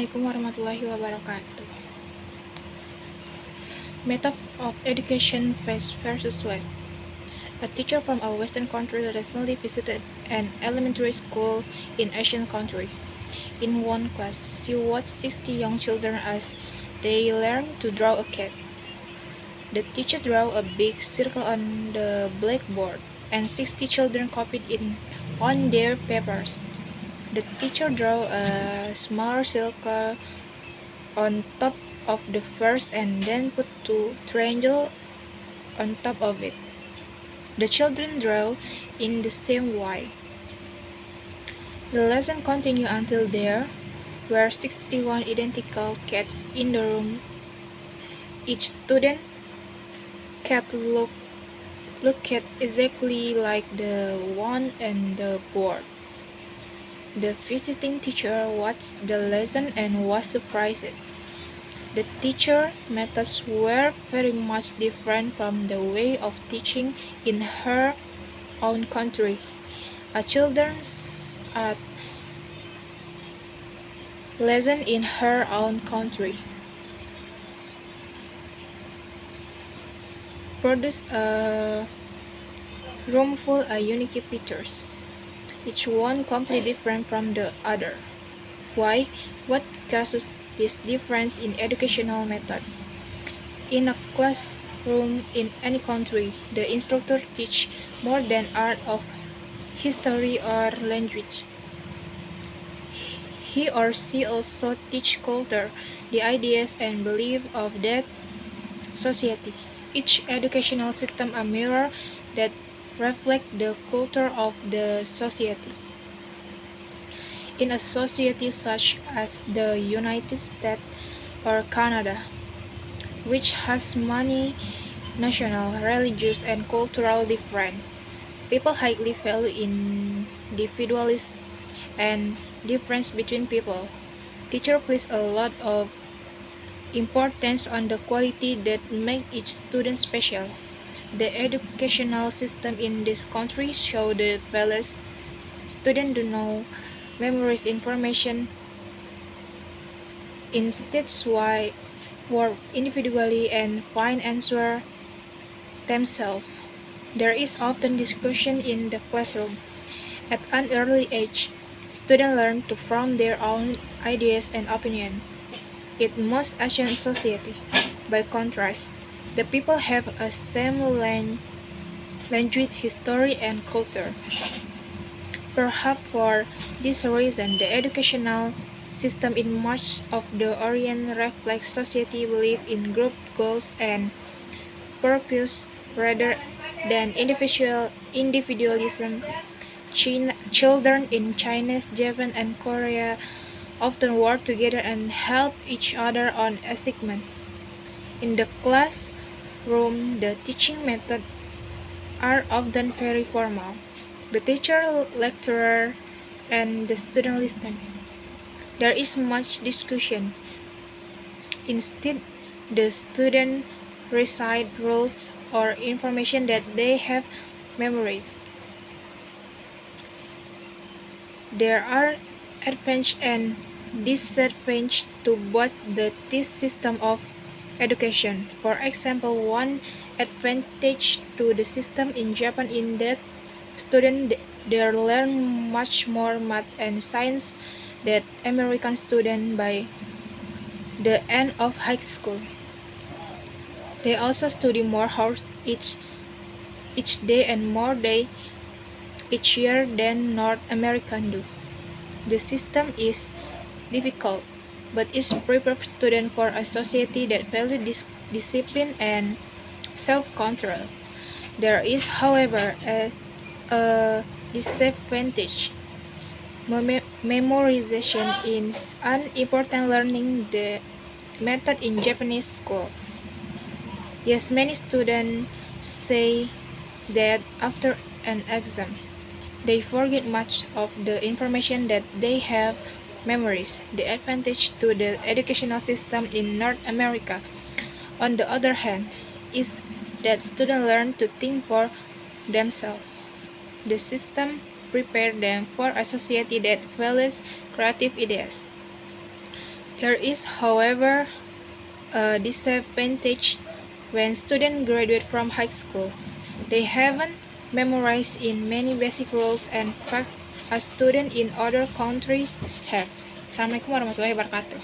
Assalamualaikum warahmatullahi wabarakatuh. Method of education versus West. A teacher from a Western country recently visited an elementary school in Asian country. In one class, she watched 60 young children as they learned to draw a cat. The teacher drew a big circle on the blackboard, and 60 children copied it on their papers. The teacher drew a smaller circle on top of the first and then put two triangles on top of it. The children drew in the same way. The lesson continued until there were 61 identical cats in the room. Each student cat looked exactly like the one on the board. The visiting teacher watched the lesson and was surprised. The teacher methods were very much different from the way of teaching in her own country. A children's lesson in her own country produced a room full of unique pictures, each one completely different from the other. Why? What causes this difference in educational methods? In a classroom in any country, the instructor teach more than art of history or language. He or she also teach culture, the ideas and beliefs of that society. Each educational system a mirror that reflect the culture of the society. In a society such as the United States or Canada, which has many national, religious, and cultural differences, people highly value individualism and difference between people. Teacher place a lot of importance on the quality that make each student special. The educational system in this country show the fallacy. Students do not memorize information. Instead, why work individually and find answer themselves. There is often discussion in the classroom. At an early age, students learn to form their own ideas and opinion. In most Asian society, by contrast, the people have a same language, history, and culture. Perhaps for this reason, the educational system in much of the Orient reflects society belief in group goals and purpose rather than individualism. Children in China, Japan, and Korea often work together and help each other on assignment. In the classroom, the teaching methods are often very formal. The teacher, lecturer, and the student listen. There is much discussion. Instead, the student recite rules or information that they have memorized. There are advantages and disadvantages to both this system of education. For example, one advantage to the system in Japan is that students there learn much more math and science than American students by the end of high school. They also study more hours each day and more day each year than North Americans do. The system is difficult, but it prepares students for a society that values discipline and self-control. There is, however, a disadvantage. Memorization is an important learning the method in Japanese school. Yes, many students say that after an exam, they forget much of the information that they have memorized. The advantage to the educational system in North America, on the other hand, is that students learn to think for themselves. The system prepares them for a society that values creative ideas. There is, however, a disadvantage when students graduate from high school. They haven't memorized in many basic rules and facts as students in other countries have. Assalamualaikum warahmatullahi wabarakatuh.